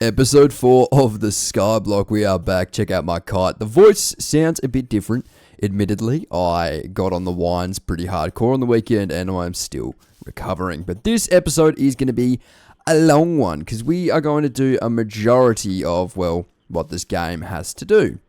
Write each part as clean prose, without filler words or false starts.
Episode 4 of the Skyblock. We are back. Check out my kite. The voice sounds a bit different. Admittedly, I got on the wines pretty hardcore on the weekend and I'm still recovering. But this episode is going to be a long one because we are going to do a majority of, well, what this game has to do.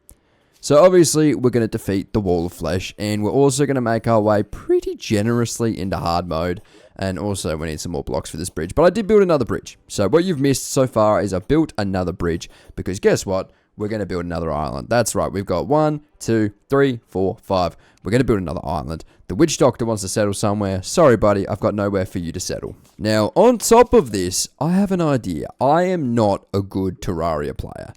So obviously, we're going to defeat the Wall of Flesh, and we're also going to make our way pretty generously into hard mode. And also, we need some more blocks for this bridge. But I did build another bridge. So what you've missed so far is I built another bridge. Because guess what? We're going to build another island. That's right. We've got 1, 2, 3, 4, 5. We're going to build another island. The witch doctor wants to settle somewhere. Sorry, buddy. I've got nowhere for you to settle. Now, on top of this, I have an idea. I am not a good Terraria player.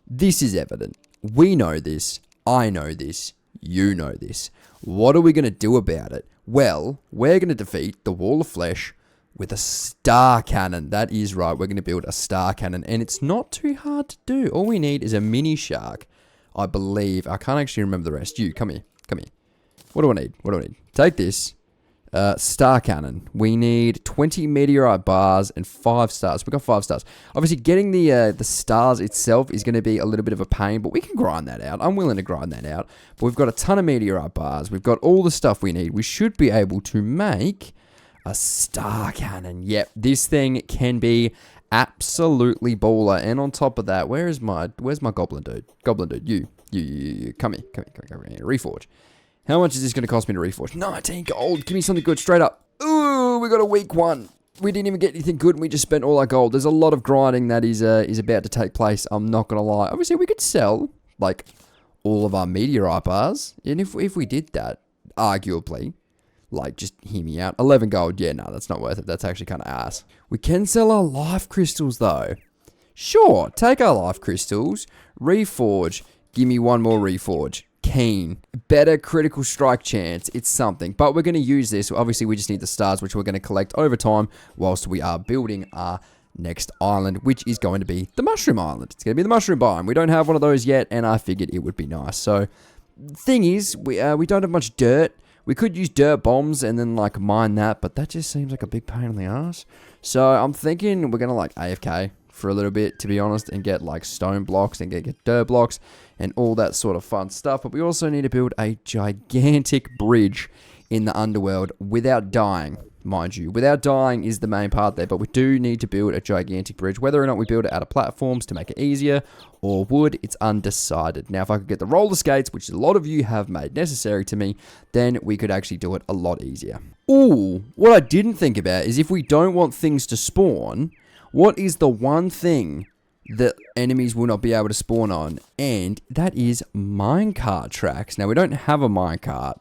This is evident. We know this. I know this. You know this. What are we going to do about it? Well, we're going to defeat the Wall of Flesh with a star cannon. That is right. We're going to build a star cannon. And it's not too hard to do. All we need is a mini shark. I believe. I can't actually remember the rest. You, come here. Come here. What do I need? What do I need? Take this. Star cannon. We need 20 meteorite bars and 5 stars. We've got 5 stars. Obviously, getting the stars itself is going to be a little bit of a pain, but we can grind that out. I'm willing to grind that out. But we've got a ton of meteorite bars. We've got all the stuff we need. We should be able to make a star cannon. Yep, this thing can be absolutely baller. And on top of that, where's my goblin dude? Goblin dude, you. Come here. Reforge. How much is this going to cost me to reforge? 19 gold. Give me something good straight up. Ooh, we got a weak one. We didn't even get anything good and we just spent all our gold. There's a lot of grinding that is about to take place. I'm not going to lie. Obviously, we could sell, like, all of our meteorite bars. And if we did that, arguably, like, just hear me out. 11 gold. Yeah, no, that's not worth it. That's actually kind of ass. We can sell our life crystals, though. Sure, take our life crystals. Reforge. Give me one more reforge. Keen. Better critical strike chance. It's something. But we're going to use this. Obviously, we just need the stars, which we're going to collect over time whilst we are building our next island, which is going to be the Mushroom Island. It's going to be the Mushroom Biome. We don't have one of those yet, and I figured it would be nice. So, thing is, we don't have much dirt. We could use dirt bombs and then, like, mine that, but that just seems like a big pain in the ass. So, I'm thinking we're going to, like, AFK for a little bit, to be honest, and get like stone blocks and get dirt blocks and all that sort of fun stuff. But we also need to build a gigantic bridge in the underworld without dying, mind you. Without dying is the main part there, but we do need to build a gigantic bridge. Whether or not we build it out of platforms to make it easier or wood, it's undecided. Now, if I could get the roller skates, which a lot of you have made necessary to me, then we could actually do it a lot easier. Ooh, what I didn't think about is if we don't want things to spawn, what is the one thing that enemies will not be able to spawn on? And that is minecart tracks. Now, we don't have a minecart.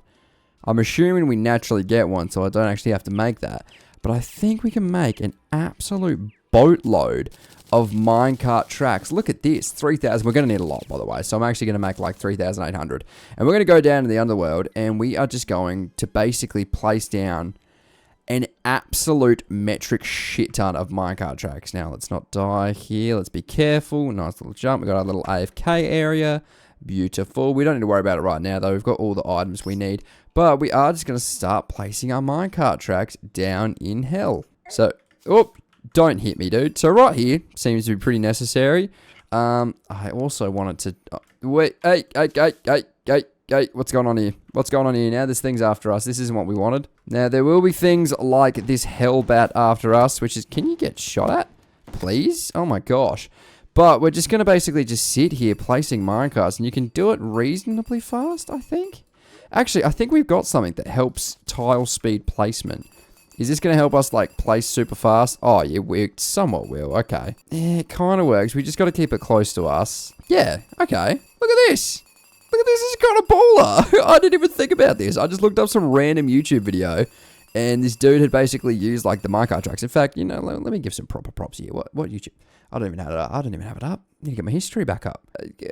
I'm assuming we naturally get one, so I don't actually have to make that. But I think we can make an absolute boatload of minecart tracks. Look at this, 3,000. We're going to need a lot, by the way. So I'm actually going to make like 3,800. And we're going to go down to the underworld, and we are just going to basically place down an absolute metric shit ton of minecart tracks. Now, let's not die here. Let's be careful. Nice little jump. We've got our little AFK area. Beautiful. We don't need to worry about it right now, though. We've got all the items we need. But we are just going to start placing our minecart tracks down in hell. So, oh, don't hit me, dude. So, right here seems to be pretty necessary. I also wanted to... wait, hey, what's going on here? What's going on here now? This thing's after us. This isn't what we wanted. Now, there will be things like this hellbat after us, which is... Can you get shot at? Please? Oh my gosh. But we're just going to basically just sit here placing minecarts, and you can do it reasonably fast, I think. Actually, I think we've got something that helps tile speed placement. Is this going to help us, like, place super fast? Oh, yeah, we somewhat will. Okay. Yeah, it kind of works. We just got to keep it close to us. Yeah, okay. Look at this. Look at this. This is kind of baller. I didn't even think about this. I just looked up some random YouTube video, and this dude had basically used, like, the minecart tracks. In fact, you know, let me give some proper props here. What YouTube? I don't even have it up. I don't even have it up. I need to get my history back up.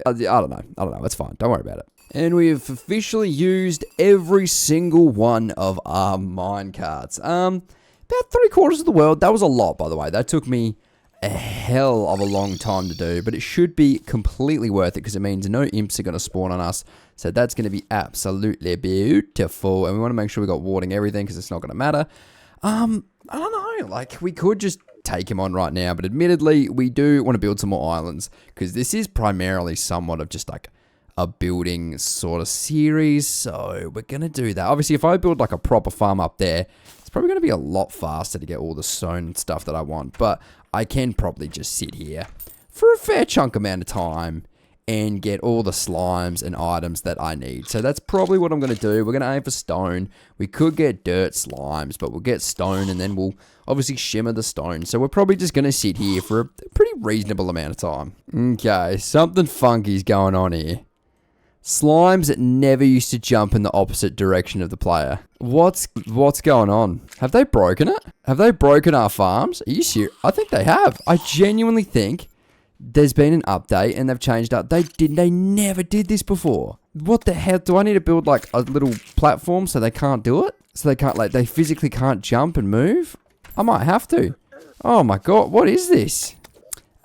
I don't know. It's fine. Don't worry about it. And we've officially used every single one of our minecarts. About 3/4 of the world. That was a lot, by the way. That took me a hell of a long time to do, but it should be completely worth it because it means no imps are going to spawn on us. So that's going to be absolutely beautiful. And we want to make sure we got warding everything because it's not going to matter. I don't know. Like, we could just take him on right now. But admittedly, we do want to build some more islands because this is primarily somewhat of just like a building sort of series. So we're going to do that. Obviously, if I build like a proper farm up there, it's probably going to be a lot faster to get all the stone and stuff that I want. But I can probably just sit here for a fair chunk amount of time and get all the slimes and items that I need. So that's probably what I'm going to do. We're going to aim for stone. We could get dirt slimes, but we'll get stone and then we'll obviously shimmer the stone. So we're probably just going to sit here for a pretty reasonable amount of time. Okay, something funky's going on here. Slimes that never used to jump in the opposite direction of the player. What's going on? Have they broken it? Have they broken our farms? Are you serious? I think they have. I genuinely think there's been an update and they've changed up. They never did this before. What the hell? Do I need to build like a little platform so they can't do it? So they can't they physically can't jump and move? I might have to. Oh my god, what is this?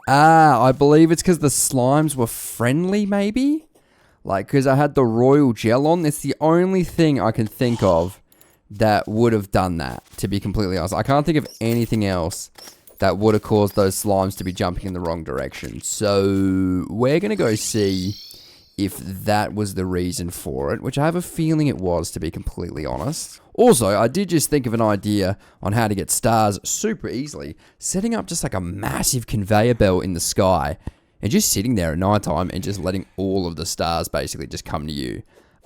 Ah, I believe it's because the slimes were friendly maybe? Like, because I had the royal gel on. It's the only thing I can think of that would have done that, to be completely honest. I can't think of anything else that would have caused those slimes to be jumping in the wrong direction. So we're going to go see if that was the reason for it, which I have a feeling it was, to be completely honest. Also, I did just think of an idea on how to get stars super easily. Setting up just like a massive conveyor belt in the sky and just sitting there at nighttime and just letting all of the stars basically just come to you.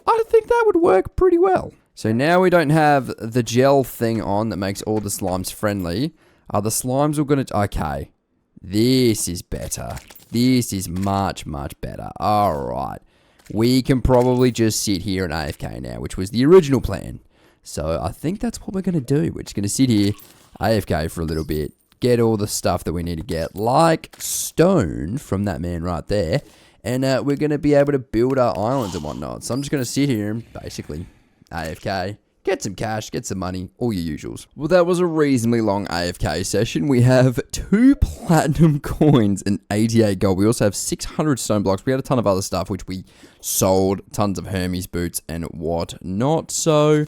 I think that would work pretty well. So now we don't have the gel thing on that makes all the slimes friendly. The slimes are going to... Okay. This is better. This is much, much better. Alright. We can probably just sit here and AFK now, which was the original plan. So I think that's what we're going to do. We're just going to sit here, AFK for a little bit, get all the stuff that we need to get, like stone from that man right there. And we're going to be able to build our islands and whatnot. So I'm just going to sit here and basically AFK. Get some cash, get some money, all your usuals. Well, that was a reasonably long AFK session. We have 2 platinum coins and 88 gold. We also have 600 stone blocks. We had a ton of other stuff, which we sold. Tons of Hermes boots and whatnot. So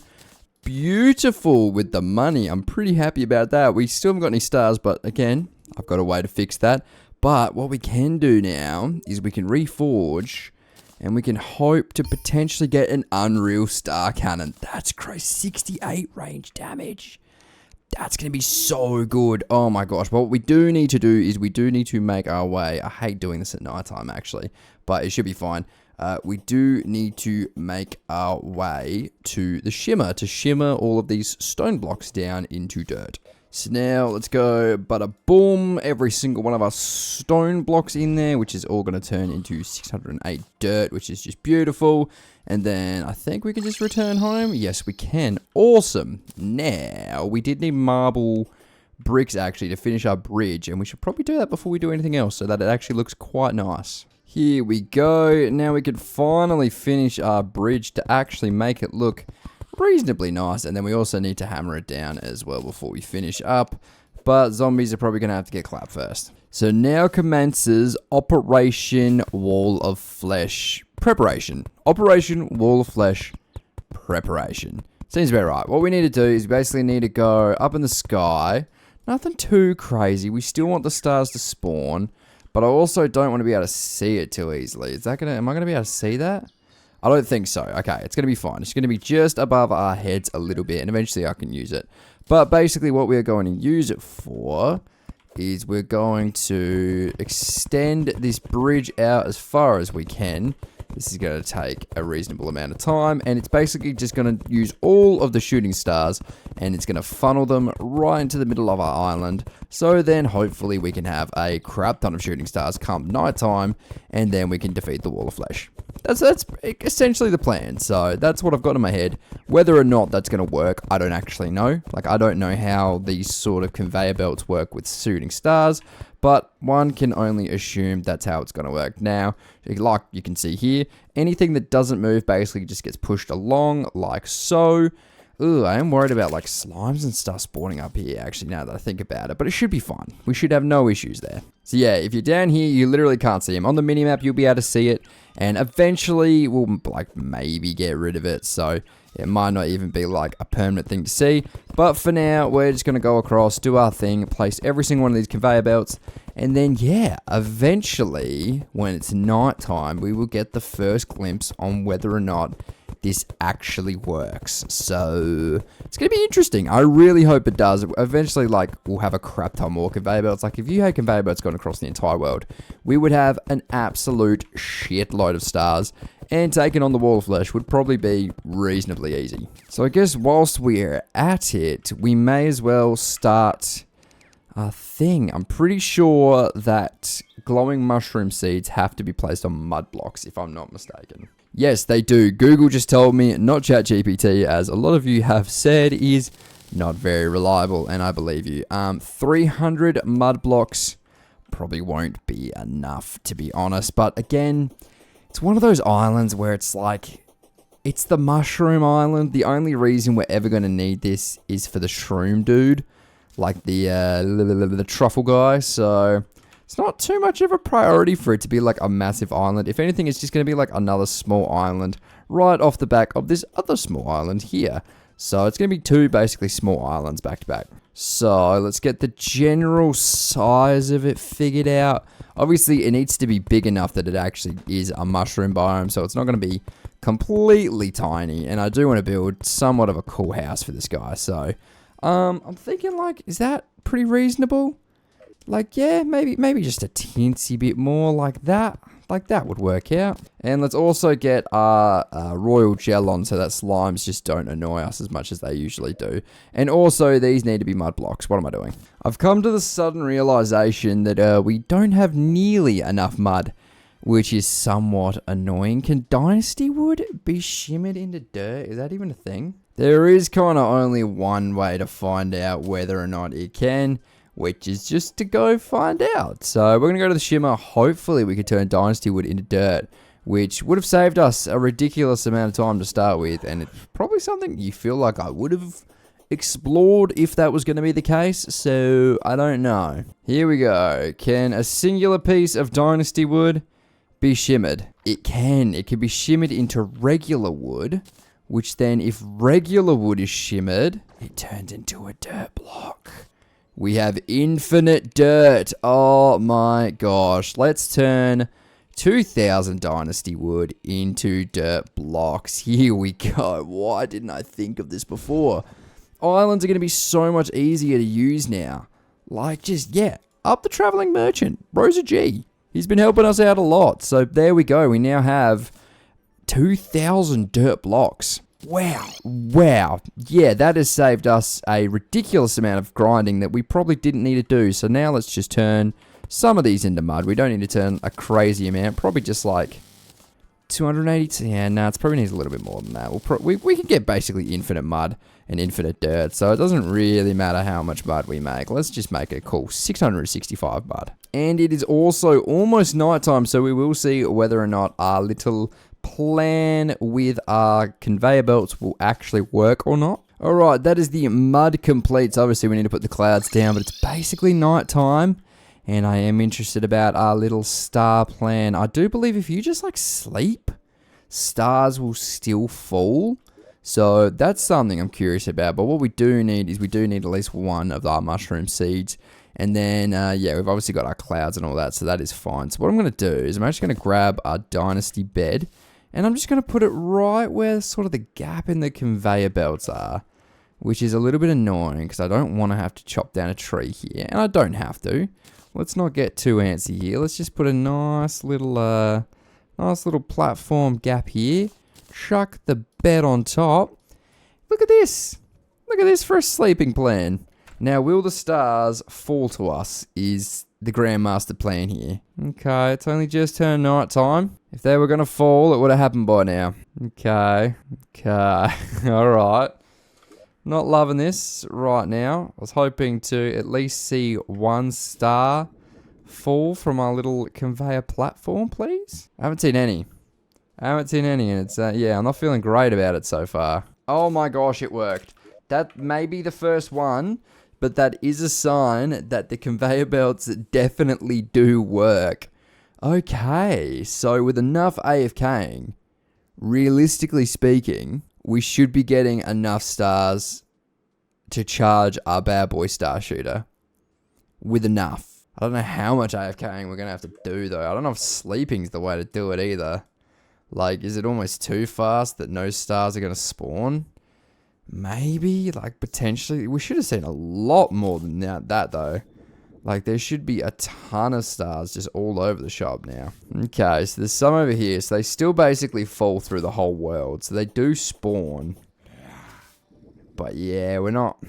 beautiful with the money. I'm pretty happy about that. We still haven't got any stars, but again, I've got a way to fix that. But what we can do now is we can reforge... and we can hope to potentially get an unreal star cannon. That's crazy. 68 range damage. That's going to be so good. Oh my gosh. What we do need to do is we do need to make our way. I hate doing this at nighttime actually, but it should be fine. We do need to make our way to the shimmer to shimmer all of these stone blocks down into dirt. So now let's go, bada boom, every single one of our stone blocks in there, which is all going to turn into 608 dirt, which is just beautiful. And then I think we can just return home. Yes, we can. Awesome. Now, we did need marble bricks actually to finish our bridge, and we should probably do that before we do anything else so that it actually looks quite nice. Here we go. Now we can finally finish our bridge to actually make it look reasonably nice, and then we also need to hammer it down as well before we finish up, but zombies are probably going to have to get clapped first. So now commences Operation Wall of Flesh preparation. Operation Wall of Flesh preparation. Seems about right. What we need to do is basically need to go up in the sky. Nothing too crazy. We still want the stars to spawn, but I also don't want to be able to see it too easily. Am I going to be able to see that? I don't think so. Okay, it's going to be fine. It's going to be just above our heads a little bit, and eventually I can use it. But basically what we're going to use it for is we're going to extend this bridge out as far as we can. This is going to take a reasonable amount of time, and it's basically just going to use all of the shooting stars, and it's going to funnel them right into the middle of our island. So then hopefully we can have a crap ton of shooting stars come nighttime, and then we can defeat the Wall of Flesh. That's essentially the plan. So that's what I've got in my head. Whether or not that's going to work, I don't actually know. Like, I don't know how these sort of conveyor belts work with shooting stars, but one can only assume that's how it's going to work. Now, like you can see here, anything that doesn't move basically just gets pushed along like so. Ooh, I am worried about like slimes and stuff spawning up here actually now that I think about it, but it should be fine. We should have no issues there. So yeah, if you're down here, you literally can't see them. On the minimap, you'll be able to see it. And eventually, we'll, like, maybe get rid of it. So, it might not even be, like, a permanent thing to see. But for now, we're just going to go across, do our thing, place every single one of these conveyor belts. And then, yeah, eventually, when it's nighttime, we will get the first glimpse on whether or not this actually works. So, it's going to be interesting. I really hope it does. Eventually, like, we'll have a crap ton more conveyor belts. Like, if you had conveyor belts going across the entire world, we would have an absolute shitload of stars. And taking on the wall of flesh would probably be reasonably easy. So, I guess whilst we're at it, we may as well start a thing. I'm pretty sure that glowing mushroom seeds have to be placed on mud blocks, if I'm not mistaken. Yes, they do. Google just told me, not ChatGPT, as a lot of you have said is not very reliable, and I believe you. 300 mud blocks probably won't be enough, to be honest. But again, it's one of those islands where it's like, it's the mushroom island. The only reason we're ever going to need this is for the shroom dude, like the truffle guy. So it's not too much of a priority for it to be like a massive island. If anything, it's just going to be like another small island right off the back of this other small island here. So it's going to be two basically small islands back to back. So let's get the general size of it figured out. Obviously, it needs to be big enough that it actually is a mushroom biome. So it's not going to be completely tiny. And I do want to build somewhat of a cool house for this guy. So I'm thinking, like, is that pretty reasonable? Like, yeah, maybe just a teensy bit more like that. Like, that would work out. And let's also get our royal gel on so that slimes just don't annoy us as much as they usually do. And also, these need to be mud blocks. What am I doing? I've come to the sudden realization that we don't have nearly enough mud, which is somewhat annoying. Can dynasty wood be shimmered into dirt? Is that even a thing? There is kind of only one way to find out whether or not it can, which is just to go find out. So we're going to go to the Shimmer. Hopefully we can turn dynasty wood into dirt, which would have saved us a ridiculous amount of time to start with. And it's probably something you feel like I would have explored if that was going to be the case. So I don't know. Here we go. Can a singular piece of dynasty wood be shimmered? It can. It can be shimmered into regular wood, which then if regular wood is shimmered, it turns into a dirt block. We have infinite dirt. Oh my gosh. Let's turn 2000 dynasty wood into dirt blocks. Here we go. Why didn't I think of this before? Islands are going to be so much easier to use now. Like, just, yeah, up the traveling merchant. Bro's a G. He's been helping us out a lot. So there we go. We now have 2000 dirt blocks. Wow. Yeah, that has saved us a ridiculous amount of grinding that we probably didn't need to do. So now let's just turn some of these into mud. We don't need to turn a crazy amount. Probably just like 280. Yeah, no, it's probably needs a little bit more than that. We can get basically infinite mud and infinite dirt. So it doesn't really matter how much mud we make. Let's just make a cool 665 mud. And it is also almost nighttime. So we will see whether or not our little plan with our conveyor belts will actually work or not. Alright, that is the mud complete. So obviously we need to put the clouds down, but it's basically night time. And I am interested about our little star plan. I do believe if you just like sleep, stars will still fall. So that's something I'm curious about. But what we do need is we do need at least one of our mushroom seeds. And then, yeah, we've obviously got our clouds and all that, so that is fine. So what I'm going to do is I'm actually going to grab our dynasty bed, and I'm just going to put it right where sort of the gap in the conveyor belts are, which is a little bit annoying because I don't want to have to chop down a tree here, and I don't have to. Let's not get too antsy here. Let's just put a nice little platform gap here. Chuck the bed on top. Look at this. Look at this for a sleeping plan. Now, will the stars fall to us is the Grandmaster plan here. Okay, it's only just turned night time. If they were going to fall, it would have happened by now. Okay. Alright. Not loving this right now. I was hoping to at least see one star fall from our little conveyor platform, please. I haven't seen any. And it's, yeah, I'm not feeling great about it so far. Oh my gosh, it worked. That may be the first one, but that is a sign that the conveyor belts definitely do work. Okay, so with enough AFKing, realistically speaking, we should be getting enough stars to charge our bad boy star shooter. With enough. I don't know how much AFKing we're going to have to do, though. I don't know if sleeping's the way to do it either. Like, is it almost too fast that no stars are going to spawn? Maybe, like, potentially. We should have seen a lot more than that, though. Like, there should be a ton of stars just all over the shop now. Okay, so there's some over here. So they still basically fall through the whole world. So they do spawn. But yeah, we're not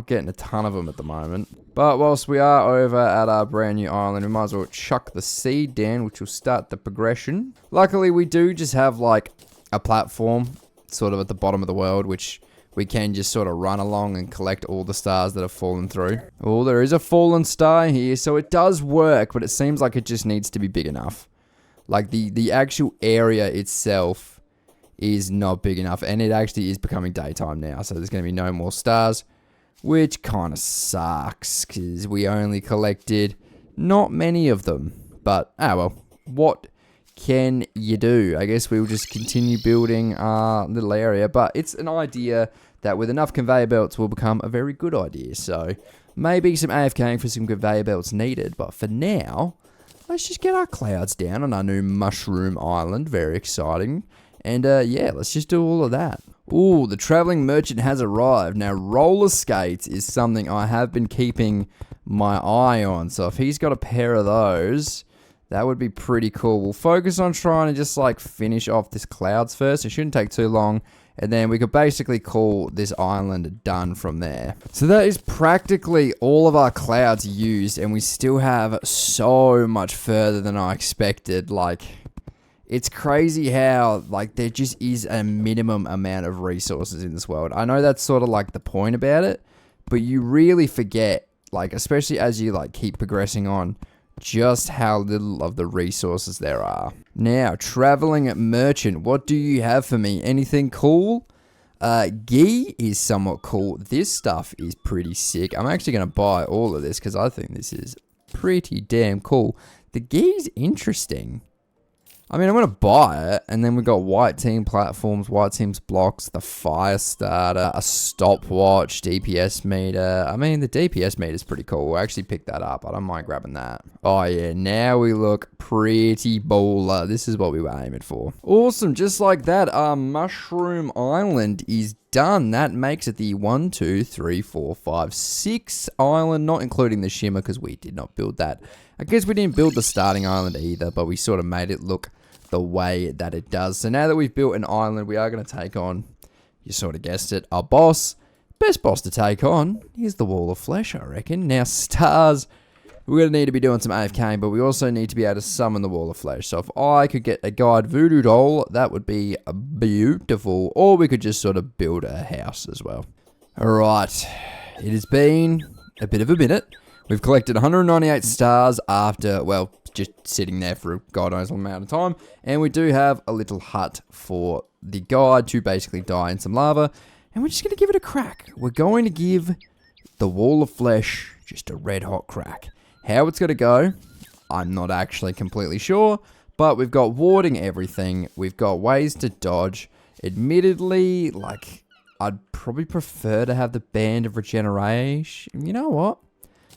getting a ton of them at the moment. But whilst we are over at our brand new island, we might as well chuck the seed down, which will start the progression. Luckily, we do just have, like, a platform sort of at the bottom of the world, which we can just sort of run along and collect all the stars that have fallen through. Oh, there is a fallen star here, so it does work, but it seems like it just needs to be big enough. Like, the actual area itself is not big enough, and it actually is becoming daytime now, so there's going to be no more stars, which kind of sucks, because we only collected not many of them. But, well, what can you do? I guess we'll just continue building our little area, but it's an idea that with enough conveyor belts will become a very good idea. So maybe some AFKing for some conveyor belts needed, but for now, let's just get our clouds down on our new mushroom island. Very exciting. And yeah, let's just do all of that. Ooh, the traveling merchant has arrived. Now, roller skates is something I have been keeping my eye on. So if he's got a pair of those, that would be pretty cool. We'll focus on trying to just like finish off this clouds first. It shouldn't take too long. And then we could basically call this island done from there. So that is practically all of our clouds used. And we still have so much further than I expected. Like, it's crazy how, like, there just is a minimum amount of resources in this world. I know that's sort of like the point about it. But you really forget, like, especially as you, like, keep progressing on, just how little of the resources there are. Now, traveling merchant, what do you have for me? Anything cool? Ghee is somewhat cool. This stuff is pretty sick. I'm actually going to buy all of this because I think this is pretty damn cool. The ghee's interesting. I mean, I'm going to buy it, and then we've got white team platforms, white team's blocks, the fire starter, a stopwatch, DPS meter. I mean, the DPS meter is pretty cool. I actually picked that up. I don't mind grabbing that. Oh, yeah, now we look pretty baller. This is what we were aiming for. Awesome, just like that, our Mushroom Island is done. That makes it the 1, 2, 3, 4, 5, 6 island, not including the Shimmer, because we did not build that. I guess we didn't build the starting island either, but we sort of made it look the way that it does. So now that we've built an island, we are going to take on, you sort of guessed it, our boss. Best boss to take on is the Wall of Flesh, I reckon. Now, stars, we're going to need to be doing some AFK, but we also need to be able to summon the Wall of Flesh. So if I could get a guide voodoo doll, that would be beautiful. Or we could just sort of build a house as well. Alright, it has been a bit of a minute. We've collected 198 stars after, well, just sitting there for a god knows amount of time. And we do have a little hut for the guide to basically die in some lava. And we're just going to give it a crack. We're going to give the Wall of Flesh just a red hot crack. How it's going to go, I'm not actually completely sure. But we've got warding everything. We've got ways to dodge. Admittedly, like, I'd probably prefer to have the Band of Regeneration. You know what?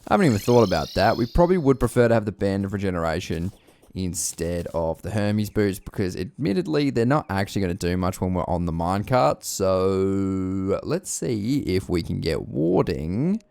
I haven't even thought about that. We probably would prefer to have the Band of Regeneration instead of the Hermes boots, because admittedly they're not actually going to do much when we're on the minecart. So let's see if we can get warding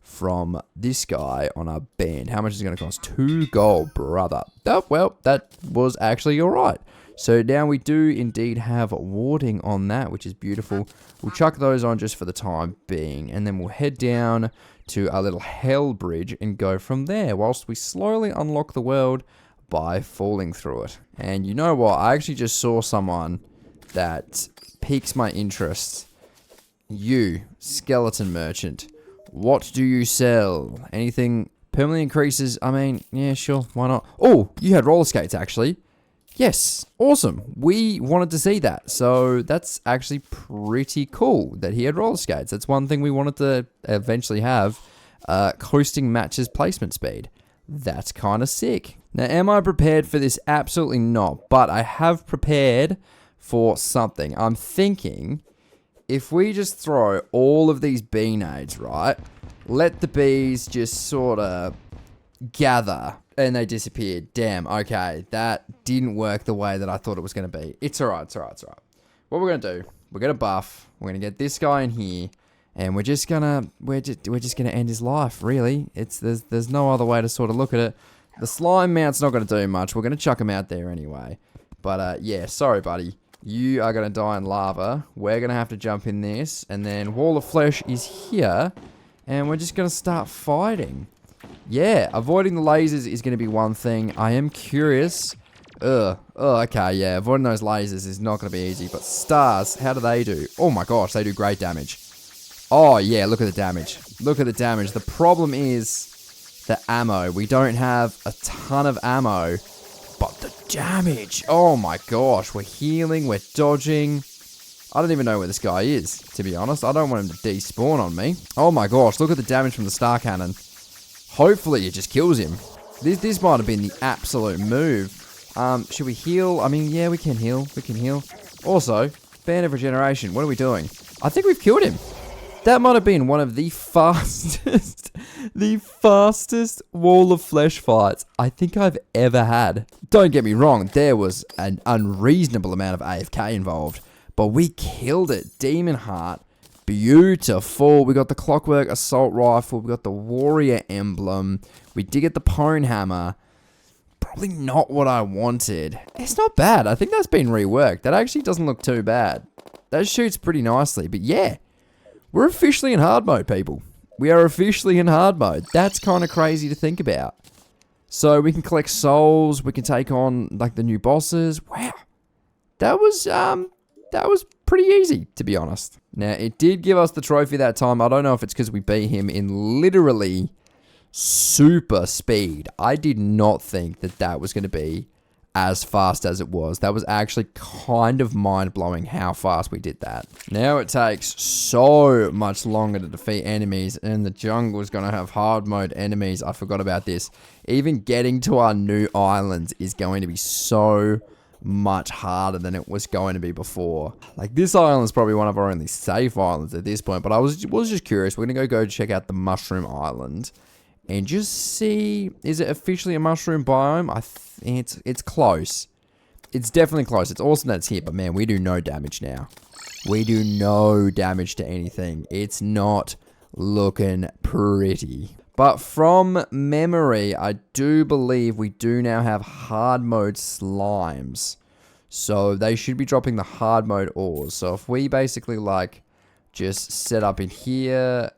from this guy on our band. How much is it going to cost? 2 gold, brother. Oh, well, that was actually alright. So now we do indeed have warding on that, which is beautiful. We'll chuck those on just for the time being, and then we'll head down to our little hell bridge and go from there, whilst we slowly unlock the world by falling through it. And you know what? I actually just saw someone that piques my interest. You, skeleton merchant, what do you sell? Anything permanently increases? I mean, yeah, sure, why not? Oh, you had roller skates, actually. Yes, awesome. We wanted to see that. So that's actually pretty cool that he had roller skates. That's one thing we wanted to eventually have. Hosting matches placement speed. That's kind of sick. Now, am I prepared for this? Absolutely not. But I have prepared for something. I'm thinking if we just throw all of these bee nades, right? Let the bees just sort of gather and they disappeared. Damn, okay. That didn't work the way that I thought it was going to be. It's alright, it's alright, it's alright. What we're going to do, we're going to buff. We're going to get this guy in here. And we're just gonna end his life, really. There's no other way to sort of look at it. The slime mount's not gonna do much. We're gonna chuck him out there anyway. But yeah, sorry, buddy. You are gonna die in lava. We're gonna have to jump in this, and then Wall of Flesh is here, and we're just gonna start fighting. Yeah, avoiding the lasers is gonna be one thing. I am curious. Okay, yeah, avoiding those lasers is not gonna be easy. But stars, how do they do? Oh my gosh, they do great damage. Oh, yeah, look at the damage. Look at the damage. The problem is the ammo. We don't have a ton of ammo, but the damage. Oh, my gosh. We're healing. We're dodging. I don't even know where this guy is, to be honest. I don't want him to despawn on me. Oh, my gosh. Look at the damage from the star cannon. Hopefully, it just kills him. This might have been the absolute move. Should we heal? I mean, yeah, we can heal. We can heal. Also, Band of Regeneration. What are we doing? I think we've killed him. That might have been one of the fastest Wall of Flesh fights I think I've ever had. Don't get me wrong, there was an unreasonable amount of AFK involved, but we killed it. Demon Heart, beautiful. We got the Clockwork Assault Rifle, we got the Warrior Emblem, we did get the Pone Hammer. Probably not what I wanted. It's not bad. I think that's been reworked. That actually doesn't look too bad. That shoots pretty nicely, but yeah. We're officially in hard mode, people. We are officially in hard mode. That's kind of crazy to think about. So we can collect souls. We can take on like the new bosses. Wow, that was pretty easy, to be honest. Now it did give us the trophy that time. I don't know if it's because we beat him in literally super speed. I did not think that was going to be as fast as it was. That was actually kind of mind-blowing how fast we did that. Now it takes so much longer to defeat enemies, and the jungle is going to have hard mode enemies. I forgot about this. Even getting to our new islands is going to be so much harder than it was going to be before. Like, this island is probably one of our only safe islands at this point, but I was just curious. We're going to go check out the Mushroom Island and just see, is it officially a mushroom biome? It's close. It's definitely close. It's awesome that it's here, but man, we do no damage now. We do no damage to anything. It's not looking pretty. But from memory, I do believe we do now have hard mode slimes. So they should be dropping the hard mode ores. So if we basically like just set up in here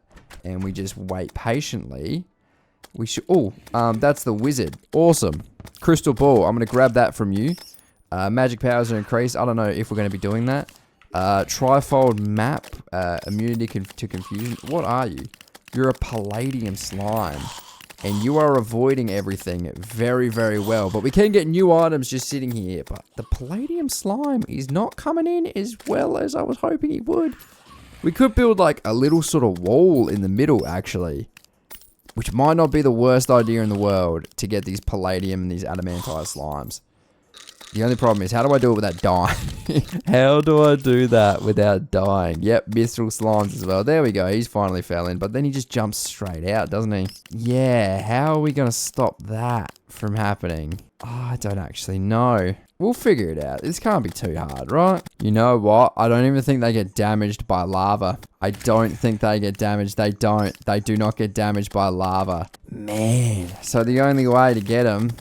and we just wait patiently, we should... Oh, that's the wizard. Awesome. Crystal ball. I'm going to grab that from you. Magic powers are increased. I don't know if we're going to be doing that. Trifold map. Immunity to confusion. What are you? You're a palladium slime. And you are avoiding everything very, very well. But we can get new items just sitting here. But the palladium slime is not coming in as well as I was hoping it would. We could build like a little sort of wall in the middle, actually. Which might not be the worst idea in the world to get these palladium and these adamantite slimes. The only problem is, how do I do it without dying? How do I do that without dying? Yep, mithril slimes as well. There we go. He's finally fell in. But then he just jumps straight out, doesn't he? Yeah, how are we going to stop that from happening? Oh, I don't actually know. We'll figure it out. This can't be too hard, right? You know what? I don't even think they get damaged by lava. I don't think they get damaged. They don't. They do not get damaged by lava. Man. So the only way to get them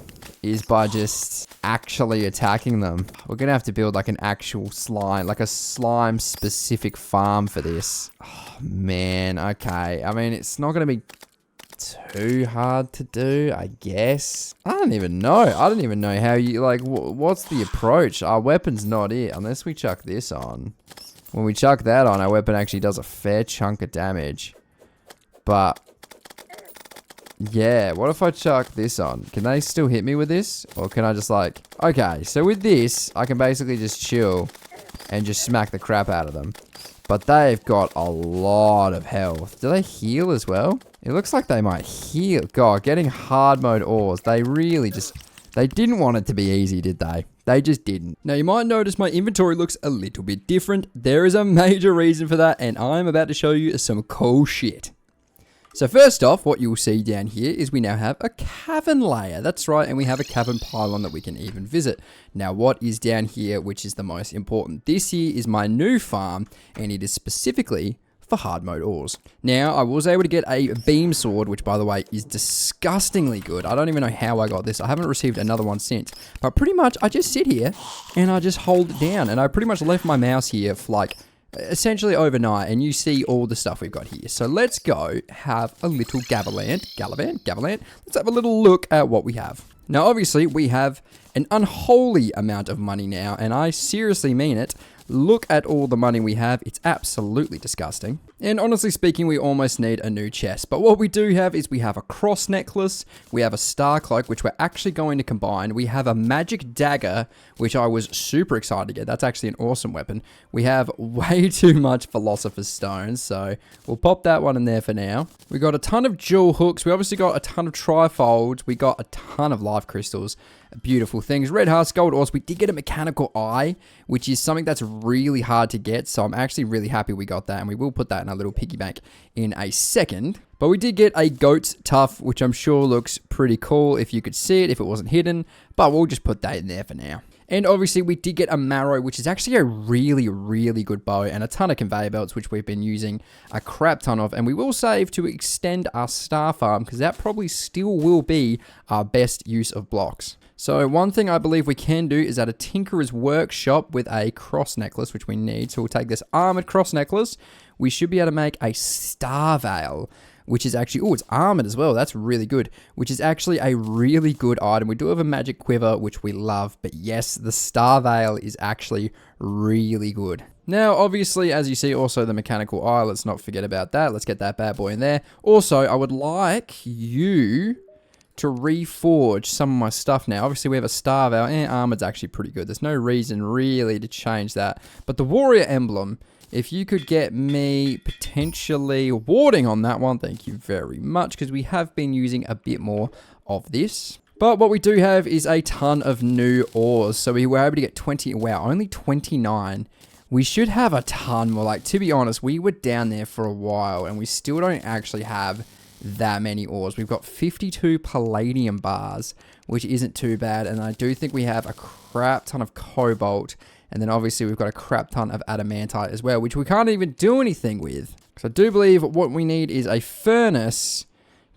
is by just actually attacking them. We're going to have to build like an actual slime, like a slime specific farm for this. Oh, man. Okay. I mean, it's not going to be too hard to do, I guess. I don't even know. I don't even know how you, like, what's the approach? Our weapon's not it, unless we chuck this on. When we chuck that on, our weapon actually does a fair chunk of damage. But, yeah, what if I chuck this on? Can they still hit me with this? Or can I just, like... Okay, so with this, I can basically just chill and just smack the crap out of them. But they've got a lot of health. Do they heal as well? It looks like they might heal. God, getting hard mode ores, they really just They didn't want it to be easy, did they? They just didn't. Now, you might notice my inventory looks a little bit different. There is a major reason for that, and I'm about to show you some cool shit. So first off, what you'll see down here is we now have a cavern layer. That's right, and we have a cavern pylon that we can even visit. Now, what is down here, which is the most important? This here is my new farm, and it is specifically for hard mode ores. Now, I was able to get a beam sword, which by the way is disgustingly good. I don't even know how I got this. I haven't received another one since. But pretty much, I just sit here and I just hold it down. And I pretty much left my mouse here for like essentially overnight, and you see all the stuff we've got here. So let's go have a little Gallivant. Let's have a little look at what we have. Now, obviously, we have an unholy amount of money now, and I seriously mean it. Look at all the money we have. It's absolutely disgusting. And honestly speaking, we almost need a new chest. But what we do have is we have a cross necklace. We have a star cloak, which we're actually going to combine. We have a magic dagger, which I was super excited to get. That's actually an awesome weapon. We have way too much philosopher's stones, so we'll pop that one in there for now. We got a ton of jewel hooks. We obviously got a ton of trifolds. We got a ton of life crystals. Beautiful things. Red hearts, gold ores. We did get a mechanical eye, which is something that's really hard to get. So I'm actually really happy we got that. And we will put that in a little piggy bank in a second. But we did get a goat's tuff, which I'm sure looks pretty cool if you could see it, if it wasn't hidden. But we'll just put that in there for now. And obviously we did get a marrow, which is actually a really, really good bow, and a ton of conveyor belts, which we've been using a crap ton of. And we will save to extend our star farm, because that probably still will be our best use of blocks. So one thing I believe we can do is at a tinkerer's workshop with a cross necklace, which we need. So we'll take this armored cross necklace. We should be able to make a star veil, which is actually, oh, it's armored as well. That's really good, which is actually a really good item. We do have a magic quiver, which we love. But yes, the star veil is actually really good. Now, obviously, as you see, also the mechanical eye. Let's not forget about that. Let's get that bad boy in there. Also, I would like you to reforge some of my stuff now. Obviously, we have a star veil, and armored's actually pretty good. There's no reason really to change that. But the warrior emblem, if you could get me potentially warding on that one, thank you very much, because we have been using a bit more of this. But what we do have is a ton of new ores. So we were able to get 20, wow, only 29. We should have a ton more. Like, to be honest, we were down there for a while, and we still don't actually have that many ores. We've got 52 palladium bars, which isn't too bad. And I do think we have a crap ton of cobalt. And then obviously we've got a crap ton of adamantite as well, which we can't even do anything with. So I do believe what we need is a furnace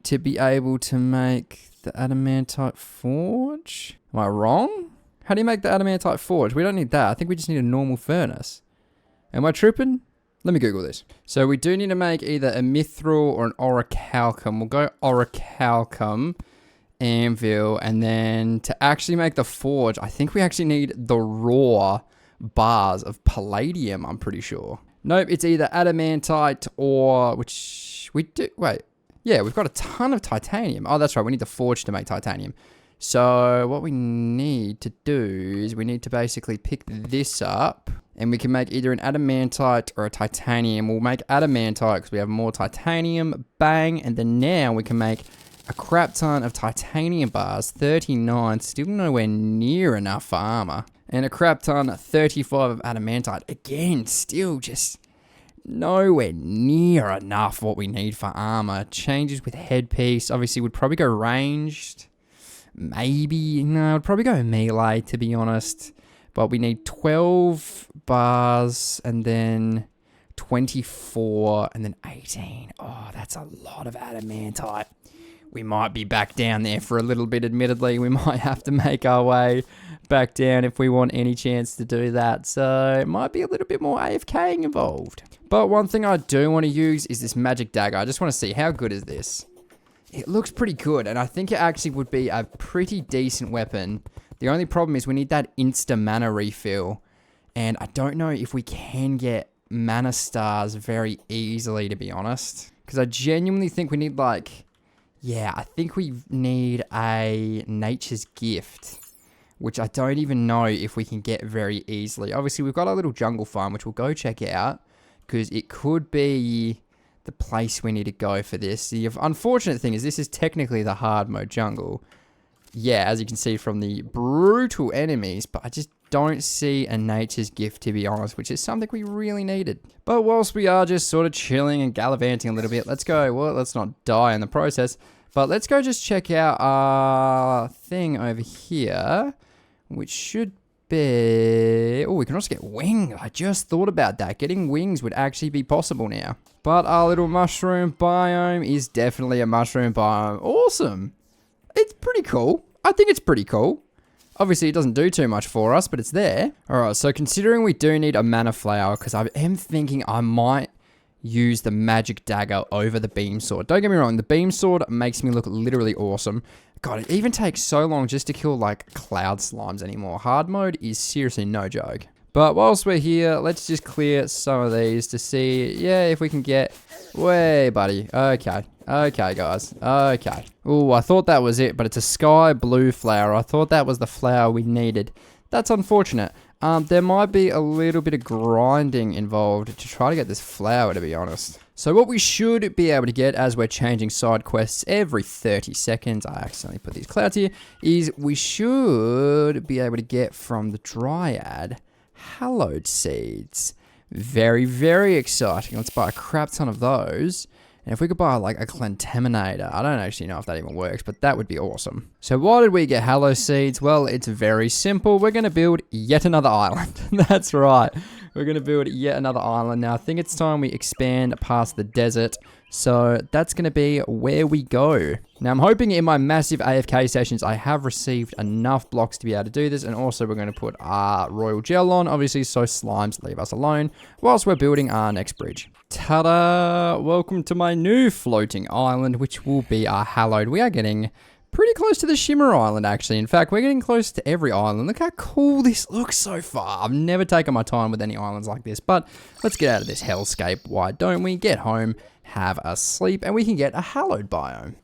to be able to make the adamantite forge. Am I wrong? How do you make the adamantite forge? We don't need that. I think we just need a normal furnace. Am I tripping? Let me Google this. So we do need to make either a mithril or an orichalcum. We'll go orichalcum, anvil, and then to actually make the forge, I think we actually need the raw bars of palladium, I'm pretty sure. Nope, it's either adamantite or, which we do, wait. Yeah, we've got a ton of titanium. Oh, that's right, we need the forge to make titanium. So what we need to do is we need to basically pick this up, and we can make either an adamantite or a titanium. We'll make adamantite because we have more titanium. Bang. And then now we can make a crap ton of titanium bars. 39. Still nowhere near enough for armor. And a crap ton, 35 of adamantite. Again, still just nowhere near enough what we need for armor. Changes with headpiece. Obviously, would probably go ranged. Maybe. No, I'd probably go melee, to be honest. But we need 12 bars, and then 24, and then 18. Oh, that's a lot of adamantite. We might be back down there for a little bit, admittedly. We might have to make our way back down if we want any chance to do that. So it might be a little bit more AFKing involved. But one thing I do want to use is this magic dagger. I just want to see, how good is this? It looks pretty good, and I think it actually would be a pretty decent weapon. The only problem is we need that insta mana refill, and I don't know if we can get mana stars very easily, to be honest. Because I genuinely think we need, like, yeah, I think we need a nature's gift, which I don't even know if we can get very easily. Obviously, we've got our little jungle farm, which we'll go check out, because it could be the place we need to go for this. The unfortunate thing is this is technically the hard mode jungle, yeah, as you can see from the brutal enemies, but I just don't see a nature's gift, to be honest, which is something we really needed. But whilst we are just sort of chilling and gallivanting a little bit, let's go, well, let's not die in the process, but let's go just check out our thing over here, which should be... Oh, we can also get wings. I just thought about that. Getting wings would actually be possible now. But our little mushroom biome is definitely a mushroom biome. Awesome. It's pretty cool. I think it's pretty cool. Obviously, it doesn't do too much for us, but it's there. Alright, so considering we do need a mana flower, because I am thinking I might use the magic dagger over the beam sword. Don't get me wrong, the beam sword makes me look literally awesome. God, it even takes so long just to kill, like, cloud slimes anymore. Hard mode is seriously no joke. But whilst we're here, let's just clear some of these to see, yeah, if we can get... Way, buddy. Okay. Okay, guys. Okay. Ooh, I thought that was it, but it's a sky blue flower. I thought that was the flower we needed. That's unfortunate. There might be a little bit of grinding involved to try to get this flower, to be honest. So what we should be able to get as we're changing side quests every 30 seconds, I accidentally put these clouds here, is we should be able to get from the Dryad Hallowed seeds. Very, very exciting. Let's buy a crap ton of those. And if we could buy like a Clentaminator, I don't actually know if that even works, but that would be awesome. So why did we get Hallowed seeds? Well, it's very simple. We're going to build yet another island. That's right. We're going to build yet another island. Now, I think it's time we expand past the desert. So that's going to be where we go. Now, I'm hoping in my massive AFK sessions, I have received enough blocks to be able to do this. And also, we're going to put our royal gel on, obviously, so slimes leave us alone whilst we're building our next bridge. Ta-da! Welcome to my new floating island, which will be our Hallowed. We are getting pretty close to the Shimmer Island, actually. In fact, we're getting close to every island. Look how cool this looks so far. I've never taken my time with any islands like this, but let's get out of this hellscape. Why don't we get home, have a sleep, and we can get a Hallowed biome.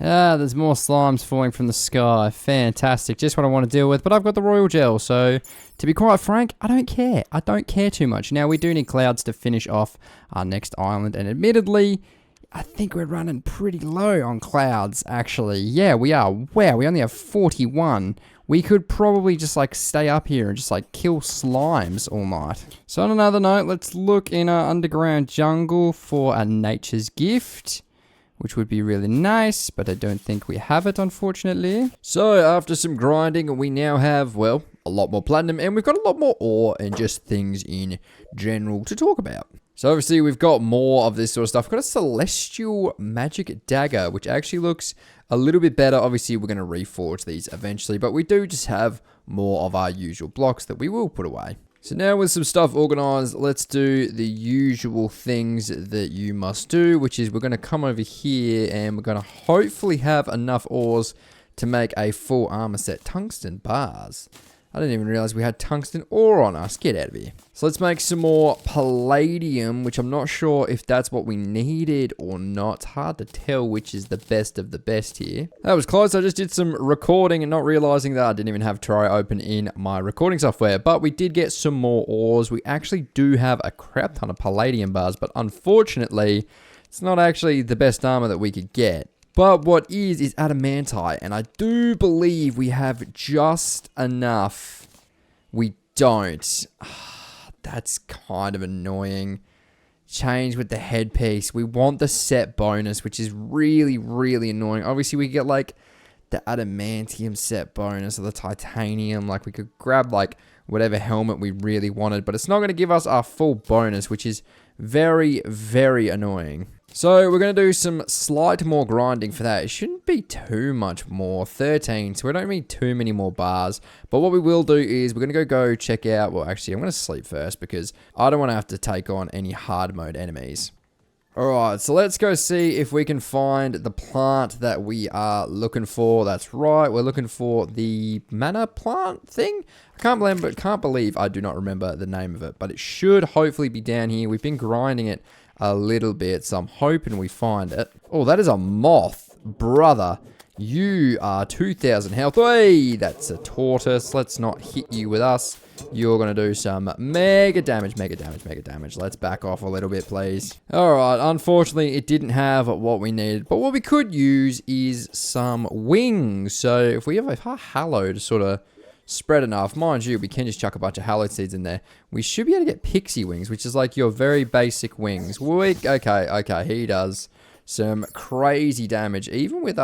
Ah, there's more slimes falling from the sky. Fantastic. Just what I want to deal with, but I've got the royal gel, so to be quite frank, I don't care. I don't care too much. Now, we do need clouds to finish off our next island, and admittedly, I think we're running pretty low on clouds, actually. Yeah, we are. Wow, we only have 41. We could probably just, like, stay up here and just, like, kill slimes all night. So on another note, let's look in our underground jungle for a nature's gift, which would be really nice, but I don't think we have it, unfortunately. So after some grinding, we now have, well, a lot more platinum, and we've got a lot more ore and just things in general to talk about. So obviously we've got more of this sort of stuff. We've got a celestial magic dagger, which actually looks a little bit better. Obviously we're going to reforge these eventually, but we do just have more of our usual blocks that we will put away. So now with some stuff organized, let's do the usual things that you must do, which is we're going to come over here and we're going to hopefully have enough ores to make a full armor set. Tungsten bars. I didn't even realize we had tungsten ore on us. Get out of here. So let's make some more palladium, which I'm not sure if that's what we needed or not. It's hard to tell which is the best of the best here. That was close. I just did some recording and not realizing that I didn't even have Terraria open in my recording software. But we did get some more ores. We actually do have a crap ton of palladium bars, but unfortunately, it's not actually the best armor that we could get. But what is adamantite, and I do believe we have just enough. We don't. That's kind of annoying. Change with the headpiece. We want the set bonus, which is really, really annoying. Obviously, we get, like, the adamantium set bonus or the titanium. Like, we could grab, like, whatever helmet we really wanted, but it's not going to give us our full bonus, which is very, very annoying. So we're going to do some slight more grinding for that. It shouldn't be too much more. 13, so we don't need too many more bars. But what we will do is we're going to go check out... Well, actually, I'm going to sleep first because I don't want to have to take on any hard mode enemies. Alright, so let's go see if we can find the plant that we are looking for. That's right, we're looking for the mana plant thing. I can't believe I do not remember the name of it, but it should hopefully be down here. We've been grinding it a little bit, so I'm hoping we find it. Oh, that is a moth. Brother, You are 2,000 health. Hey, that's a tortoise. Let's not hit you with us. You're going to do some mega damage, mega damage, mega damage. Let's back off a little bit, please. Alright, unfortunately, it didn't have what we needed. But what we could use is some wings. So if we have a hallowed sort of spread enough, mind you, we can just chuck a bunch of hallowed seeds in there. We should be able to get pixie wings, which is like your very basic wings. Okay, he does some crazy damage, even with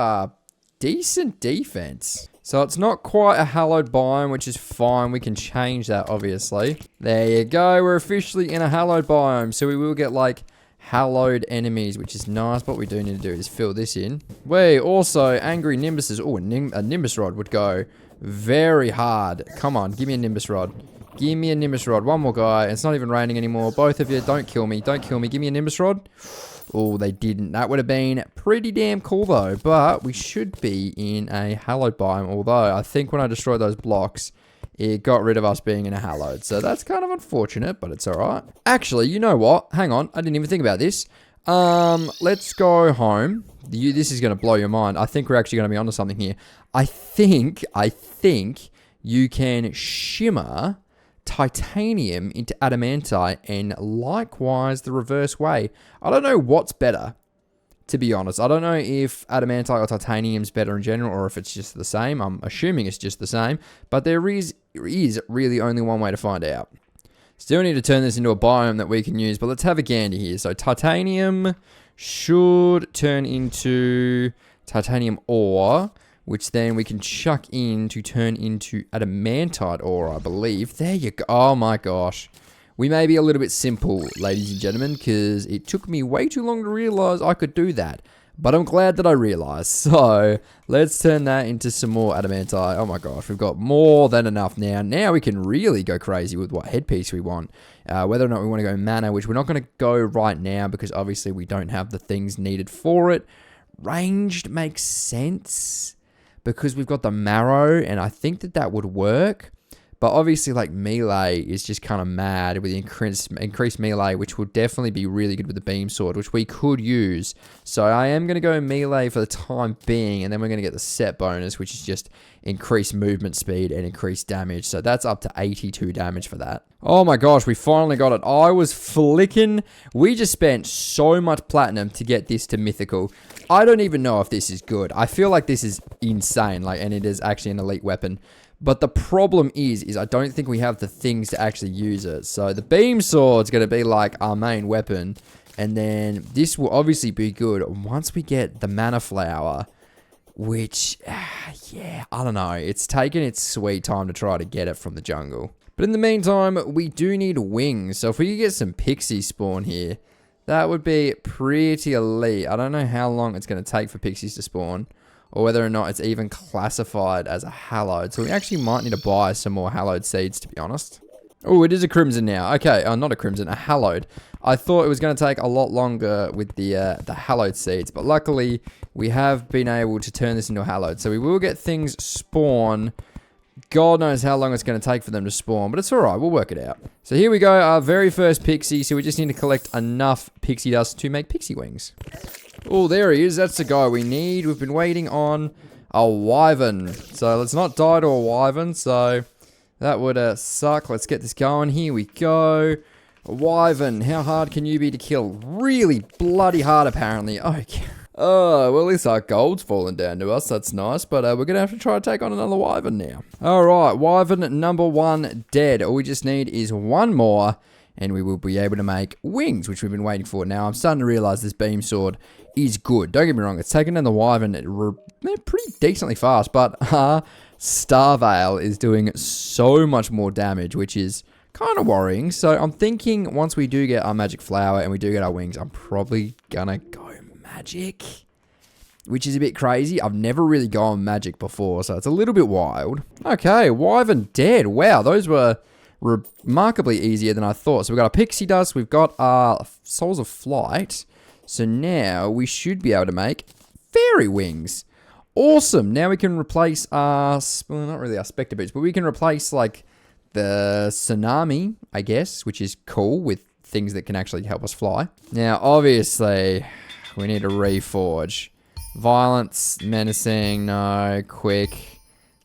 decent defense. So it's not quite a hallowed biome, which is fine. We can change that, obviously. There you go. We're officially in a hallowed biome. So we will get, like, hallowed enemies, which is nice. What we do need to do is fill this in. Wait, also, angry nimbuses. Oh, a nimbus rod would go very hard. Come on, give me a nimbus rod. Give me a nimbus rod. One more guy. It's not even raining anymore. Both of you, don't kill me. Don't kill me. Give me a nimbus rod. Oh, they didn't. That would have been pretty damn cool, though. But we should be in a hallowed biome. Although, I think when I destroyed those blocks, it got rid of us being in a hallowed. So that's kind of unfortunate, but it's alright. Actually, you know what? Hang on. I didn't even think about this. Let's go home. This is going to blow your mind. I think we're actually going to be onto something here. I think you can shimmer titanium into adamantite, and likewise the reverse way. I don't know what's better, to be honest. I don't know if adamantite or titanium's better in general, or if it's just the same. I'm assuming it's just the same, but there is really only one way to find out. Still need to turn this into a biome that we can use, but let's have a gander here. So titanium should turn into titanium ore, which then we can chuck in to turn into adamantite ore, I believe. There you go. Oh my gosh. We may be a little bit simple, ladies and gentlemen, because it took me way too long to realize I could do that. But I'm glad that I realized. So let's turn that into some more adamantite. Oh my gosh, we've got more than enough now. Now we can really go crazy with what headpiece we want. Whether or not we want to go mana, which we're not going to go right now because obviously we don't have the things needed for it. Ranged makes sense because we've got the marrow, and I think that would work. But obviously, like, melee is just kind of mad with the increased melee, which will definitely be really good with the beam sword, which we could use. So I am going to go melee for the time being, and then we're going to get the set bonus, which is just increased movement speed and increased damage. So that's up to 82 damage for that. Oh my gosh, we finally got it. I was flicking. We just spent so much platinum to get this to mythical. I don't even know if this is good. I feel like this is insane, like, and it is actually an elite weapon. But the problem is I don't think we have the things to actually use it. So the beam sword's going to be like our main weapon. And then this will obviously be good once we get the mana flower. Which, yeah, I don't know. It's taken its sweet time to try to get it from the jungle. But in the meantime, we do need wings. So if we could get some pixie spawn here, that would be pretty elite. I don't know how long it's going to take for pixies to spawn, or whether or not it's even classified as a hallowed. So we actually might need to buy some more hallowed seeds, to be honest. Oh, it is a crimson now. Okay, not a crimson, a hallowed. I thought it was going to take a lot longer with the hallowed seeds, but luckily we have been able to turn this into a hallowed. So we will get things spawn. God knows how long it's going to take for them to spawn, but it's alright, we'll work it out. So here we go, our very first pixie. So we just need to collect enough pixie dust to make pixie wings. Oh, there he is. That's the guy we need. We've been waiting on a wyvern. So let's not die to a wyvern. So that would suck. Let's get this going. Here we go. A wyvern. How hard can you be to kill? Really bloody hard, apparently. Okay. Oh, well, at least our gold's fallen down to us. That's nice. But we're going to have to try to take on another wyvern now. All right. Wyvern number 1 dead. All we just need is one more, and we will be able to make wings, which we've been waiting for. Now, I'm starting to realize this beam sword is good. Don't get me wrong, it's taken down the wyvern pretty decently fast, but Starvale is doing so much more damage, which is kind of worrying. So I'm thinking once we do get our magic flower and we do get our wings, I'm probably gonna go magic, which is a bit crazy. I've never really gone magic before, so it's a little bit wild. Okay, wyvern dead. Wow, those were remarkably easier than I thought. So we've got our pixie dust, we've got our souls of flight. So now we should be able to make fairy wings. Awesome. Now we can replace our, well, not really our spectre boots, but we can replace like the tsunami, I guess, which is cool, with things that can actually help us fly. Now, obviously, we need to reforge. Violence, menacing, no. Quick,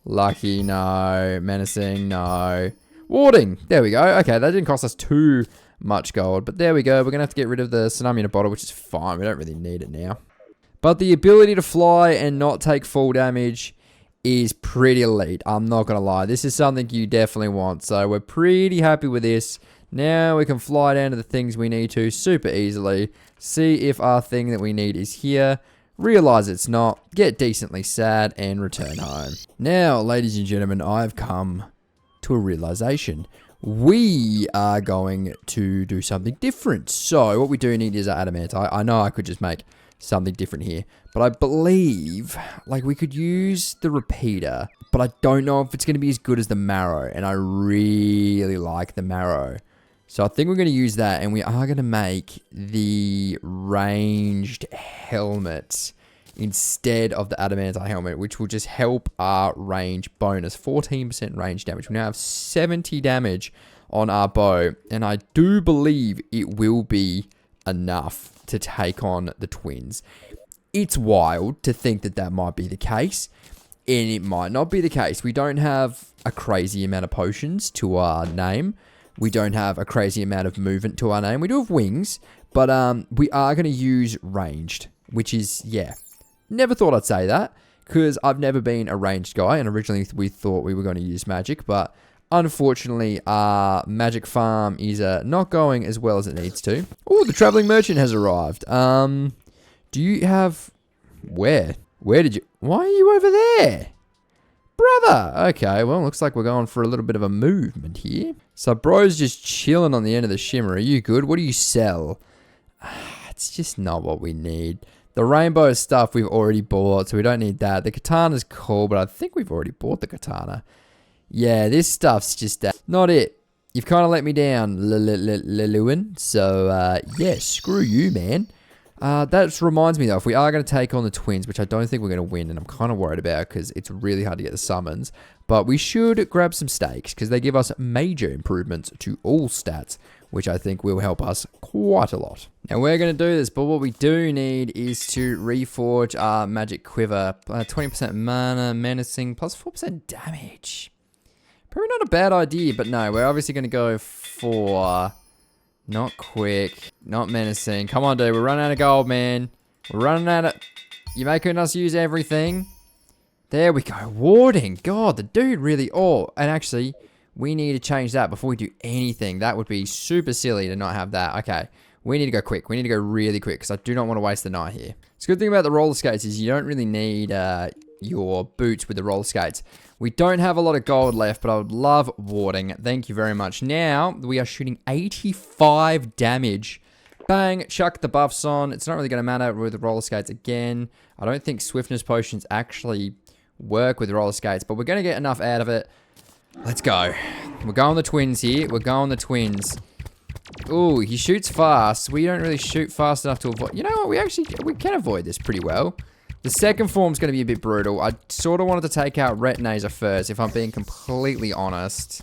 lucky, no. Menacing, no. Warding, there we go. Okay, that didn't cost us too much gold, but there we go. We're going to have to get rid of the tsunami in a bottle, which is fine. We don't really need it now. But the ability to fly and not take full damage is pretty elite. I'm not going to lie. This is something you definitely want. So we're pretty happy with this. Now we can fly down to the things we need to super easily. See if our thing that we need is here. Realize it's not. Get decently sad and return home. Now, ladies and gentlemen, I've come to a realization. We are going to do something different. So what we do need is our adamantite. I know I could just make something different here, but I believe like we could use the repeater, but I don't know if it's going to be as good as the marrow, and I really like the marrow. So I think we're going to use that, and we are going to make the ranged helmet instead of the adamantite helmet, which will just help our range bonus. 14% range damage. We now have 70 damage on our bow, and I do believe it will be enough to take on the twins. It's wild to think that that might be the case, and it might not be the case. We don't have a crazy amount of potions to our name. We don't have a crazy amount of movement to our name. We do have wings, but we are going to use ranged, which is, yeah. Never thought I'd say that, because I've never been a ranged guy, and originally we thought we were going to use magic, but unfortunately, our magic farm is not going as well as it needs to. Oh, the traveling merchant has arrived. Do you have... Where? Where did you... Why are you over there? Brother! Okay, well, looks like we're going for a little bit of a movement here. So, bro's just chilling on the end of the shimmer. Are you good? What do you sell? It's just not what we need. The rainbow stuff we've already bought, so we don't need that. The katana's cool, but I think we've already bought the katana. Yeah, this stuff's just not it. You've kind of let me down, Lewin. So, yeah, screw you, man. That reminds me, though, if we are going to take on the twins, which I don't think we're going to win, and I'm kind of worried about because it's really hard to get the summons, but we should grab some stakes because they give us major improvements to all stats, which I think will help us quite a lot. Now, we're going to do this, but what we do need is to reforge our magic quiver. 20% mana, menacing, plus 4% damage. Probably not a bad idea, but no, we're obviously going to go for not quick, not menacing. Come on, dude, we're running out of gold, man. We're running out of... You're making us use everything. There we go. Warding. God, the dude really... Oh, and actually, we need to change that before we do anything. That would be super silly to not have that. Okay, we need to go quick. We need to go really quick because I do not want to waste the night here. The good thing about the roller skates is you don't really need your boots with the roller skates. We don't have a lot of gold left, but I would love warding. Thank you very much. Now, we are shooting 85 damage. Bang, chuck the buffs on. It's not really going to matter with the roller skates again. I don't think swiftness potions actually work with roller skates, but we're going to get enough out of it. Let's go. We're going the twins here. We're going the twins. Ooh, he shoots fast. We don't really shoot fast enough to avoid... You know what? We can avoid this pretty well. The second form's going to be a bit brutal. I sort of wanted to take out randomizer first, if I'm being completely honest.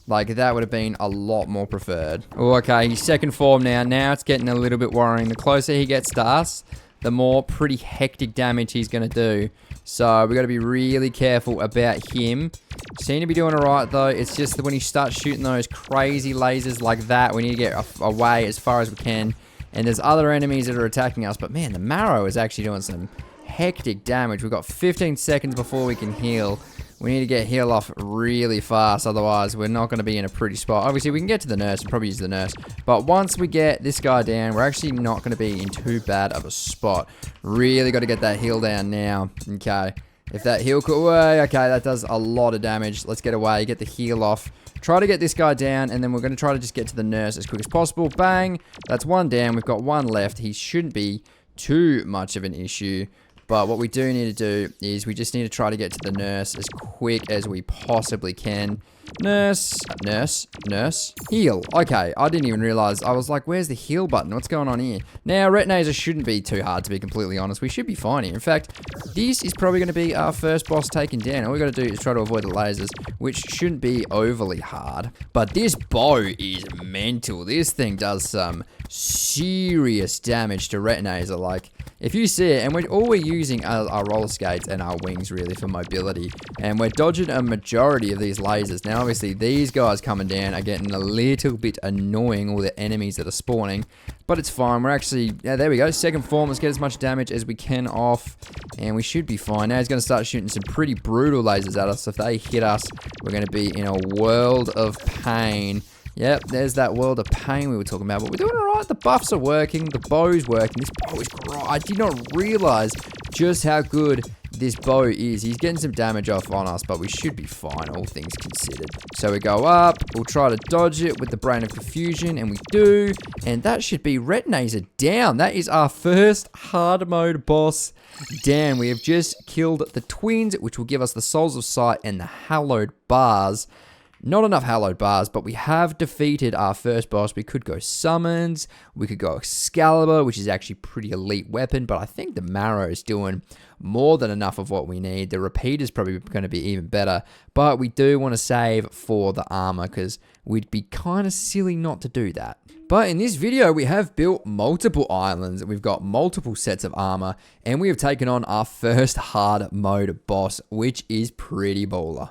Like, that would have been a lot more preferred. Oh, okay, he's second form now. Now it's getting a little bit worrying. The closer he gets to us, the more pretty hectic damage he's going to do. So, we got to be really careful about him. Seem to be doing alright, though. It's just that when he starts shooting those crazy lasers like that, we need to get away as far as we can. And there's other enemies that are attacking us. But, man, the marrow is actually doing some hectic damage. We've got 15 seconds before we can heal. We need to get heal off really fast, otherwise we're not going to be in a pretty spot. Obviously, we can get to the nurse and probably use the nurse. But once we get this guy down, we're actually not going to be in too bad of a spot. Really got to get that heal down now. Okay. If that heal could... Okay, that does a lot of damage. Let's get away. Get the heal off. Try to get this guy down, and then we're going to try to just get to the nurse as quick as possible. Bang. That's one down. We've got one left. He shouldn't be too much of an issue. But what we do need to do is we just need to try to get to the nurse as quick as we possibly can. Nurse, nurse, nurse, heal. Okay, I didn't even realize. I was like, where's the heal button? What's going on here? Now, randomizer shouldn't be too hard, to be completely honest. We should be fine here. In fact, this is probably going to be our first boss taken down. All we got to do is try to avoid the lasers, which shouldn't be overly hard. But this bow is mental. This thing does some serious damage to randomizer. Like, if you see it, and all we're using are our roller skates and our wings really for mobility, and we're dodging a majority of these lasers. Now obviously these guys coming down are getting a little bit annoying, all the enemies that are spawning, but it's fine. We're actually, yeah, there we go, second form. Let's get as much damage as we can off, and we should be fine. Now he's going to start shooting some pretty brutal lasers at us. If they hit us, we're going to be in a world of pain. Yep, there's that world of pain we were talking about, but we're doing alright. The buffs are working, the bow's working. This bow is great. I did not realize just how good this bow is. He's getting some damage off on us, but we should be fine, all things considered. So we go up, we'll try to dodge it with the Brain of Confusion, and we do, and that should be Retinator down. That is our first hard mode boss down. We have just killed the twins, which will give us the Souls of Sight and the Hallowed bars. Not enough Hallowed bars, but we have defeated our first boss. We could go Summons, we could go Excalibur, which is actually pretty elite weapon, but I think the Marrow is doing more than enough of what we need. The Repeater is probably going to be even better, but we do want to save for the armor, because we'd be kind of silly not to do that. But in this video, we have built multiple islands, we've got multiple sets of armor, and we have taken on our first hard mode boss, which is pretty baller.